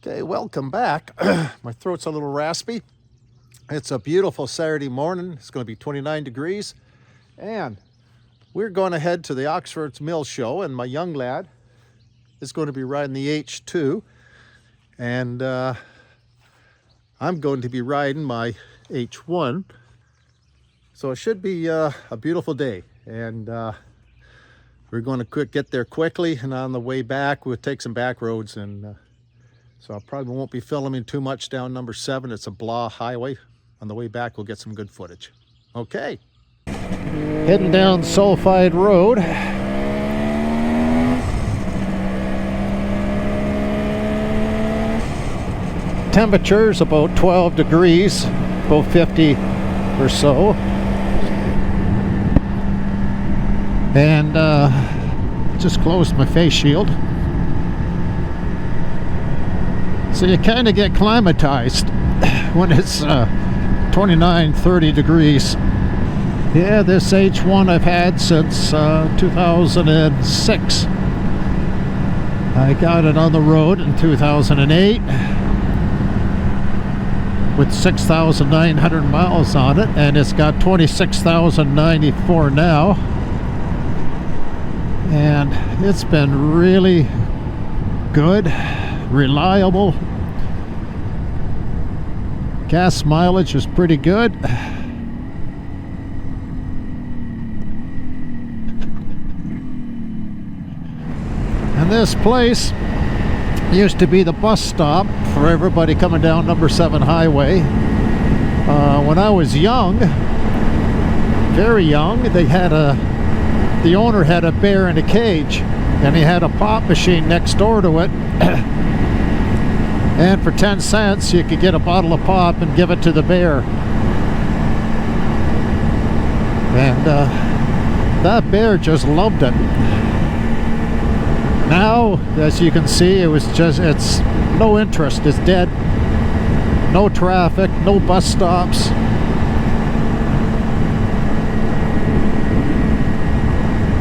Okay, welcome back. My throat's a little raspy. It's a beautiful Saturday morning. It's going to be 29 degrees. And we're going to head to the Oxford's Mill Show, and my young lad is going to be riding the H2. And I'm going to be riding my H1. So it should be a beautiful day. And we're going to get there quickly. And on the way back, we'll take some back roads. And so I probably won't be filming too much down number 7. It's a blah highway. On the way back, we'll get some good footage. Okay. Heading down Sulphide Road. Temperature's about 12 degrees, about 50 or so. And just closed my face shield. So you kind of get climatized when it's 29, 30 degrees. Yeah, this H1 I've had since 2006. I got it on the road in 2008 with 6,900 miles on it, and it's got 26,094 now. And it's been really good, reliable. Gas mileage is pretty good. And this place used to be the bus stop for everybody coming down number 7 highway. When I was young, very young, the owner had a bear in a cage, and he had a pop machine next door to it. And for 10 cents, you could get a bottle of pop and give it to the bear. And that bear just loved it. Now, as you can see, it's no interest. It's dead. No traffic, no bus stops.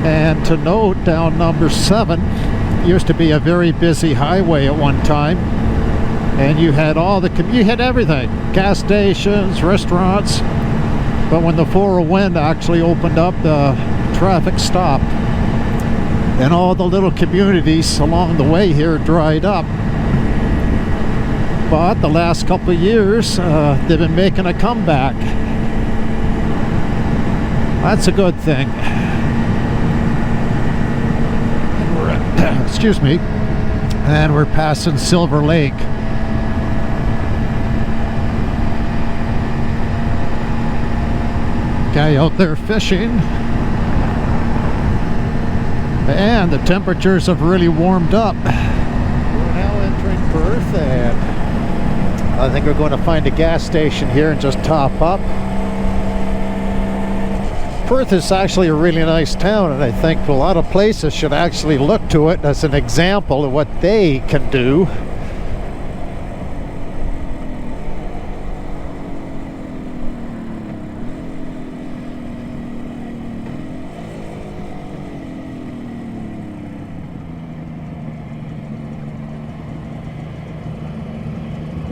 And to note, down number 7 used to be a very busy highway at one time. And you had you had everything, gas stations, restaurants. But when the 4 wind actually opened up, the traffic stopped. And all the little communities along the way here dried up. But the last couple of years, they've been making a comeback. That's a good thing. Excuse me. And we're passing Silver Lake. Guy out there fishing. And the temperatures have really warmed up. We're now entering Perth, and I think we're going to find a gas station here and just top up. Perth is actually a really nice town, and I think a lot of places should actually look to it as an example of what they can do.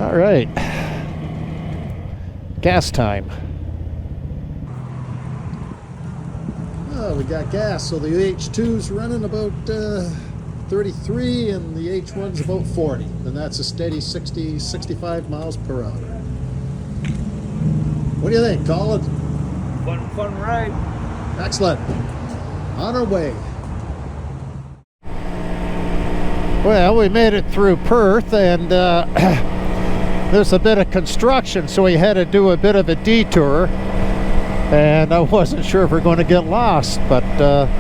All right, gas time. Oh, we got gas. So the H2's running about 33 and the H1's about 40. And that's a steady 60, 65 miles per hour. What do you think, Colin? Fun ride. Excellent. On our way. Well, we made it through Perth, and there's a bit of construction, so we had to do a bit of a detour, and I wasn't sure if we're going to get lost, but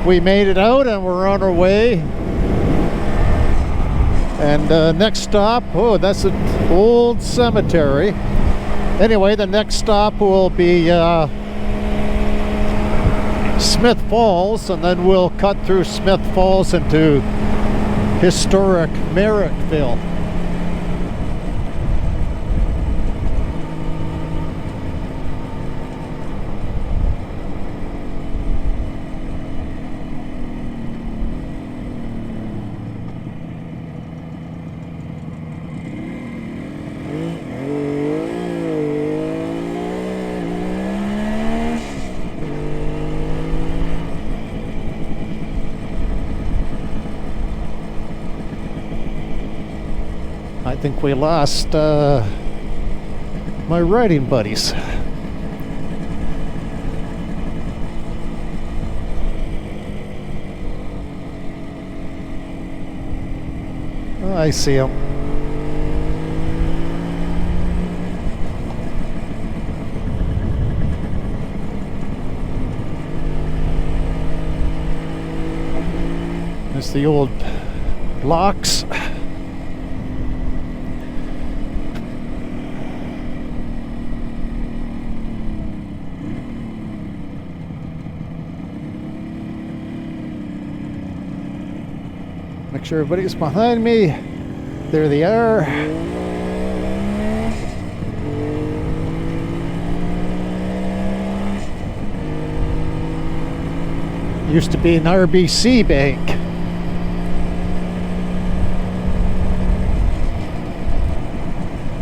we made it out and we're on our way. And next stop, oh, that's an old cemetery. Anyway, the next stop will be Smith Falls, and then we'll cut through Smith Falls into historic Merrickville. I think we lost my riding buddies. Oh, I see them. It's the old locks. Make sure everybody's behind me. There they are. Used to be an RBC bank.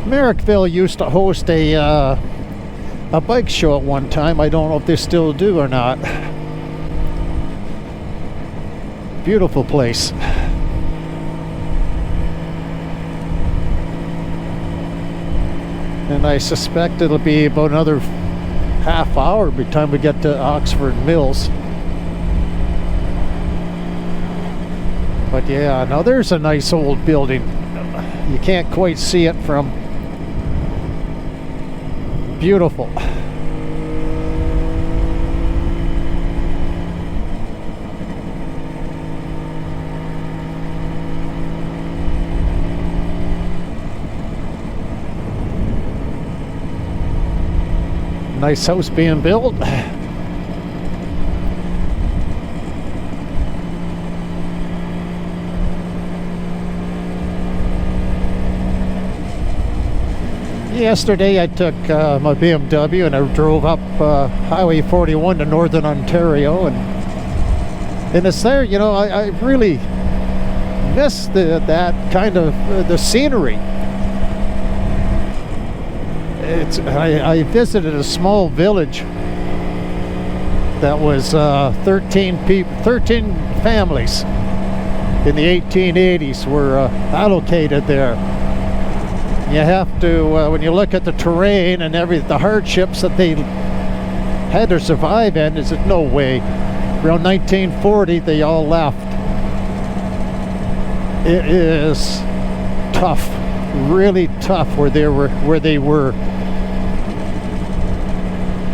Merrickville used to host a bike show at one time. I don't know if they still do or not. Beautiful place. And I suspect it'll be about another half hour by the time we get to Oxford Mills. But yeah, now there's a nice old building. You can't quite see it from. Beautiful. Nice house being built. Yesterday I took my BMW and I drove up Highway 41 to Northern Ontario, and it's there, you know, I really miss that kind of the scenery. I visited a small village that was 13 families in the 1880s were allocated there. You have to, when you look at the terrain and the hardships that they had to survive in, is no way. Around 1940, they all left. It is tough, really tough where they were.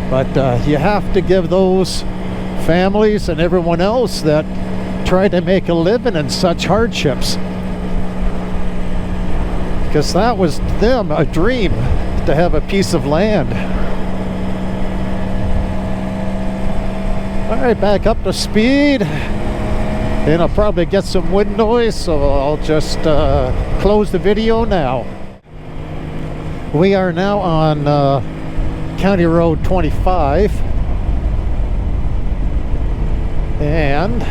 But you have to give those families and everyone else that try to make a living in such hardships, because that was them a dream to have a piece of land. All right, back up to speed, and I'll probably get some wind noise, so I'll just close the video now. We are now on County Road 25, and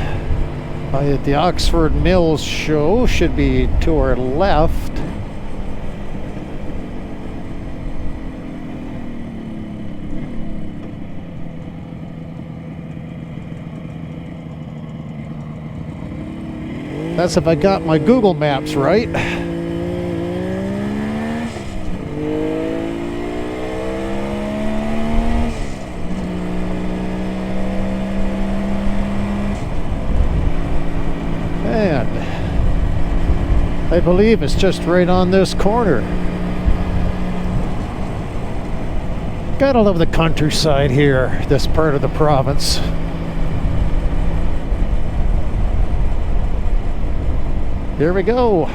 the Oxford Mills show should be to our left. That's if I got my Google Maps right. And I believe it's just right on this corner. Gotta love the countryside here, this part of the province. Here we go.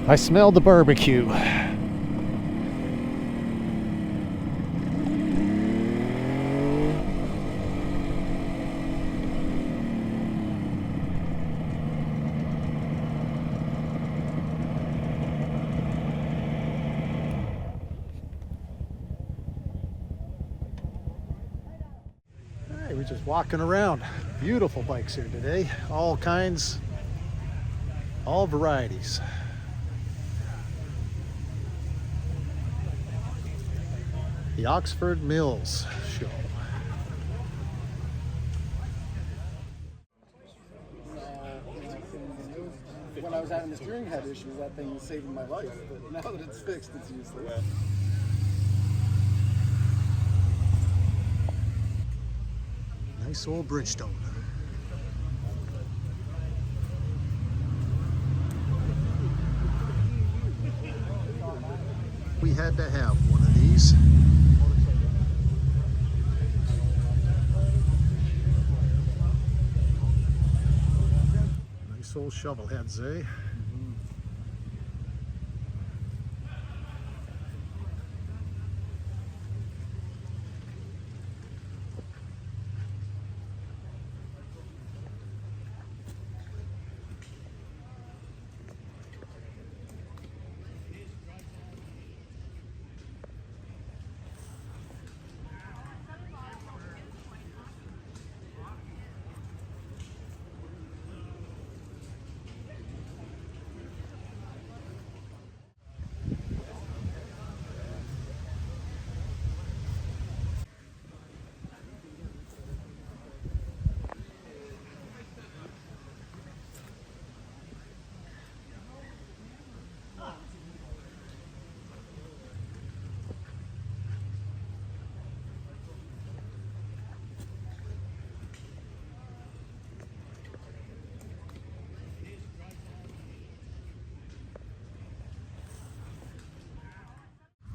I smell the barbecue. We're just walking around. Beautiful bikes here today. All kinds, all varieties. the Oxford Mills show. When I was having the steering head issues, that thing was saving my life. But now that it's fixed, it's useless. Nice old Bridgestone. We had to have one of these. Nice old shovel heads, eh?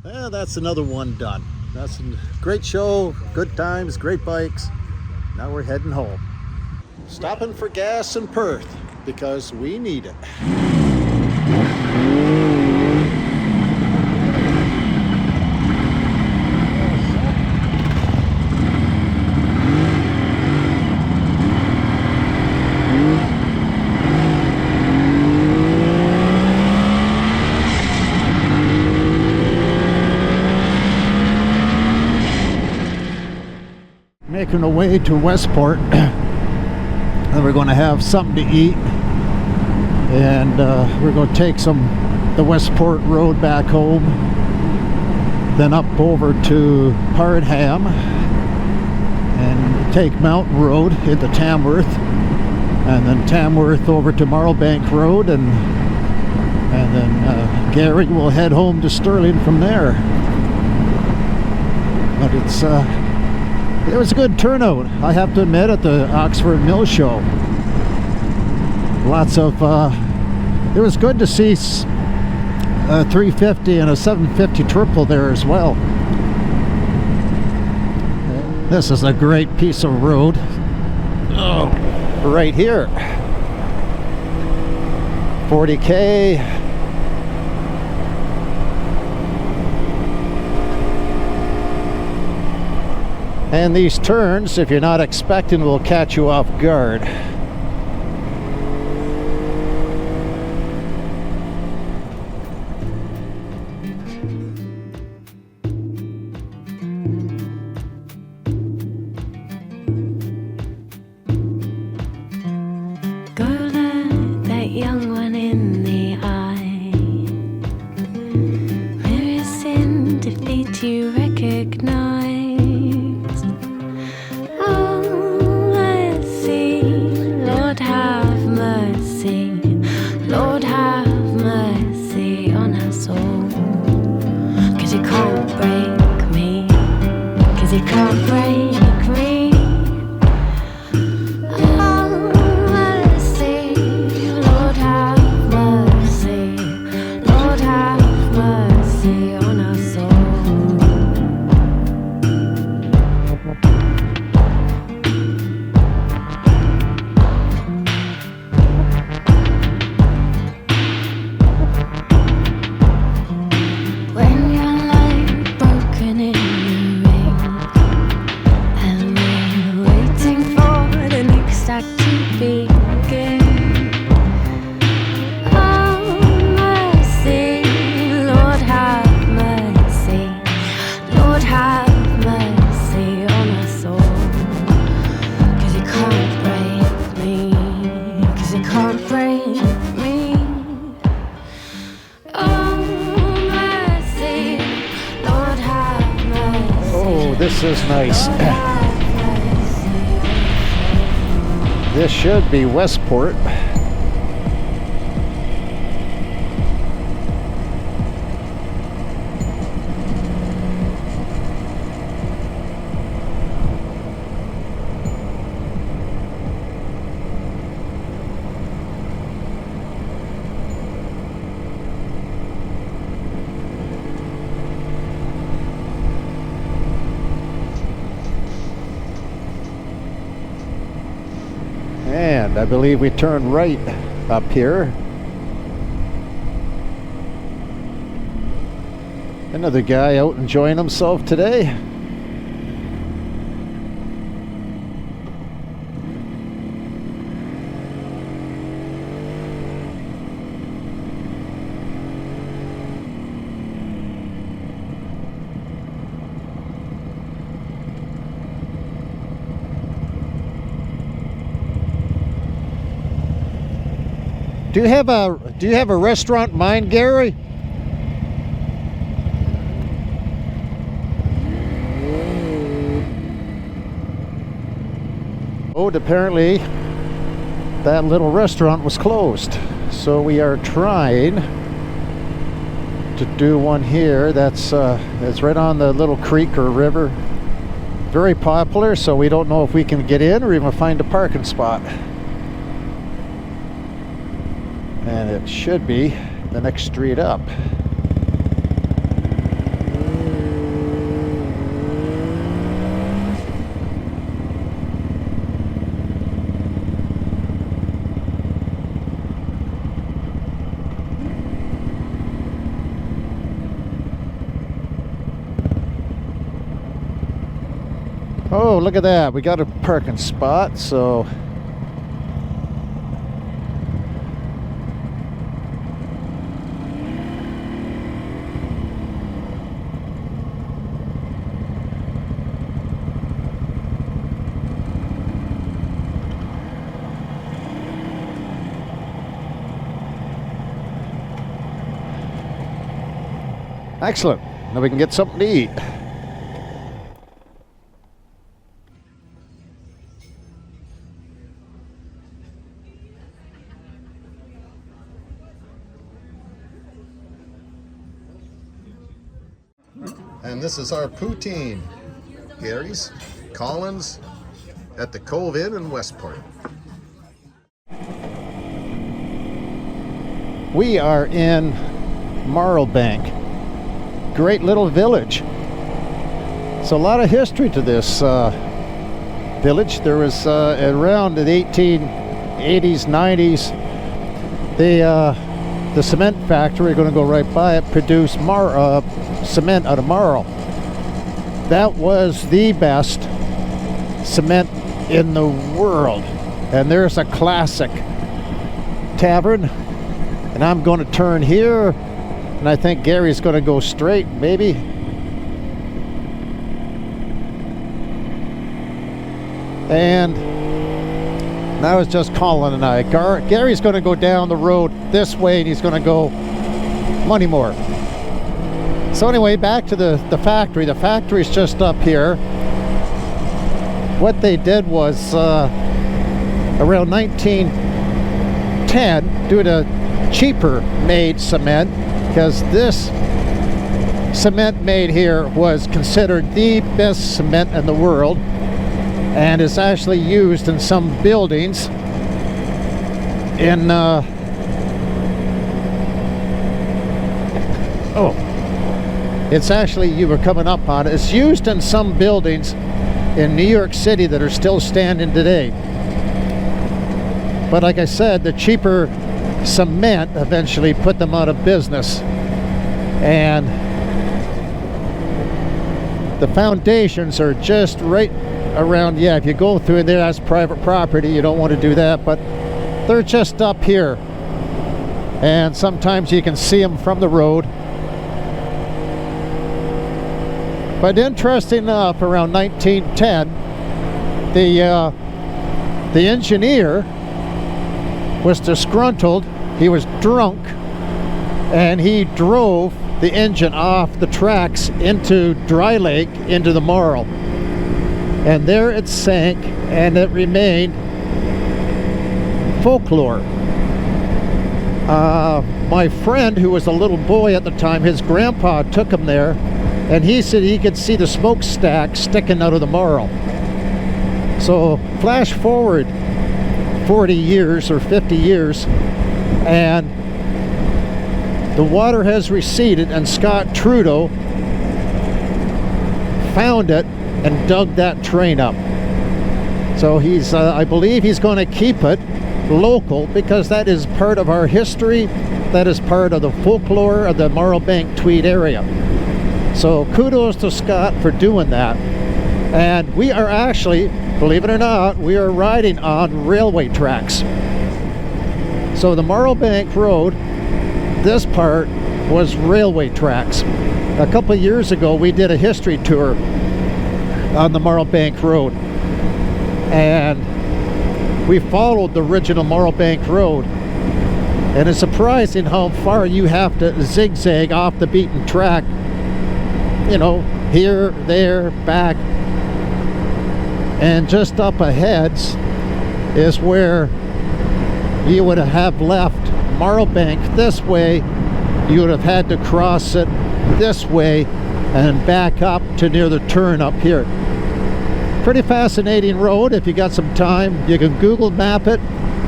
Yeah, that's another one done. That's a great show, good times, great bikes. Now we're heading home. Stopping for gas in Perth because we need it. Making our way to Westport, and we're going to have something to eat, and we're going to take the Westport Road back home, then up over to Hardham, and take Mountain Road into Tamworth, and then Tamworth over to Marlbank Road, and then Gary will head home to Stirling from there. But it was a good turnout, I have to admit, at the Oxford Mill Show. Lots of, it was good to see a 350 and a 750 triple there as well. This is a great piece of road. Oh, right here. 40K. And these turns, if you're not expecting, will catch you off guard. Go look that young one in the eye. Where is sin defeat you recognize? You can't break me. Oh, mercy, Lord have mercy, Lord have mercy on our soul. When you're like broken in the ring, Oh, this is nice. This should be Westport. And I believe we turn right up here. Another guy out enjoying himself today. Do you have a restaurant in mind, Gary? Oh, apparently that little restaurant was closed. So we are trying to do one here that's right on the little creek or river. Very popular, so we don't know if we can get in or even find a parking spot. And it should be the next street up. Oh, look at that. We got a parking spot, so excellent. Now we can get something to eat. And this is our poutine. Gary's, Collins, at the Cove Inn in Westport. We are in Marlbank. Great little village. It's a lot of history to this village. There was around the 1880s, 90s, the cement factory, going to go right by it, produced cement out of marl. That was the best cement in the world. And there's a classic tavern, and I'm going to turn here, and I think Gary's going to go straight, maybe. And now it's just Colin and I. Gary's going to go down the road this way, and he's going to go Moneymore. So anyway, back to the factory. The factory's just up here. What they did was around 1910, due to cheaper made cement, because this cement made here was considered the best cement in the world, and is actually used in some buildings in it's actually, you were coming up on it, it's used in some buildings in New York City that are still standing today. But like I said, the cheaper cement eventually put them out of business, and the foundations are just right around, yeah, if you go through there, that's private property, you don't want to do that, but they're just up here, and sometimes you can see them from the road. But interesting enough, around 1910, the engineer was disgruntled. He was drunk, and he drove the engine off the tracks into Dry Lake, into the Marl. And there it sank, and it remained folklore. My friend, who was a little boy at the time, his grandpa took him there, and he said he could see the smokestack sticking out of the Marl. So flash forward 40 years or 50 years, and the water has receded, and Scott Trudeau found it and dug that train up. So he's, I believe he's going to keep it local, because that is part of our history, that is part of the folklore of the Marlbank Tweed area. So kudos to Scott for doing that. And we are actually, believe it or not, we are riding on railway tracks. So the Marlbank Road, this part was railway tracks. A couple of years ago we did a history tour on the Marlbank Road, and we followed the original Marlbank Road, and it's surprising how far you have to zigzag off the beaten track, you know, here, there, back. And just up ahead is where you would have left Marlbank this way. You would have had to cross it this way and back up to near the turn up here. Pretty fascinating road. If you got some time, you can Google map it,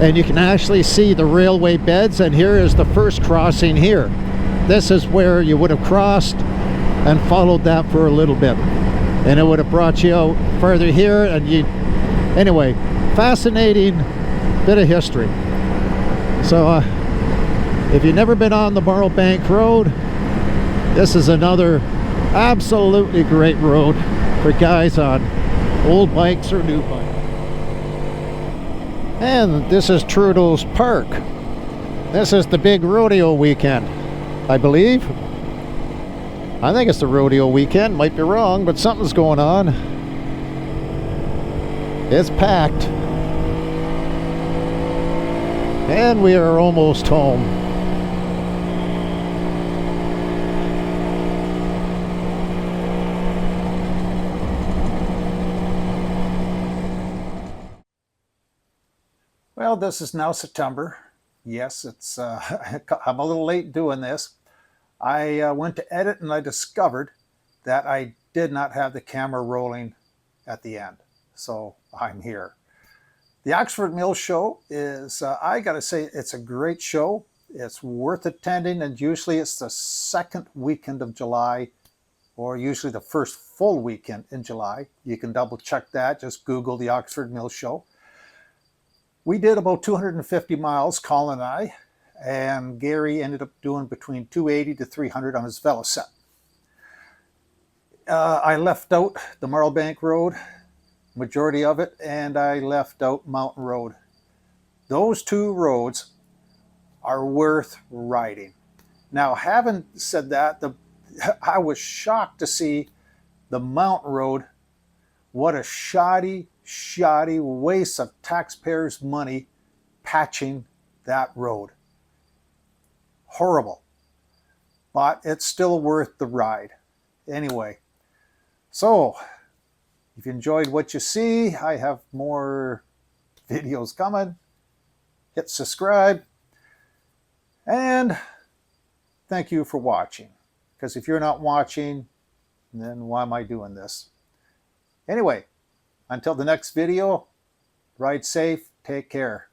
and you can actually see the railway beds. And here is the first crossing here. This is where you would have crossed and followed that for a little bit, and it would have brought you out further here. And you, anyway, fascinating bit of history. So if you've never been on the Marlbank Road, this is another absolutely great road for guys on old bikes or new bikes. And this is Trudeau's Park. This is the big rodeo weekend, I believe. I think it's the rodeo weekend, might be wrong, but something's going on. It's packed. And we are almost home. Well, this is now September. Yes, it's I'm a little late doing this. I went to edit and I discovered that I did not have the camera rolling at the end. So I'm here. The Oxford Mill Show is, I gotta say, it's a great show. It's worth attending, and usually it's the second weekend of July, or usually the first full weekend in July. You can double check that. Just Google the Oxford Mill Show. We did about 250 miles, Colin and I, and Gary ended up doing between 280 to 300 on his Velocette. I left out the Marlbank Road, majority of it, and I left out Mountain Road. Those two roads are worth riding. Now, having said that, I was shocked to see the Mountain Road. What a shoddy waste of taxpayers' money patching that road. Horrible. But it's still worth the ride. Anyway, so if you enjoyed what you see, I have more videos coming. Hit subscribe. And thank you for watching. Because if you're not watching, then why am I doing this? Anyway, until the next video, ride safe, take care.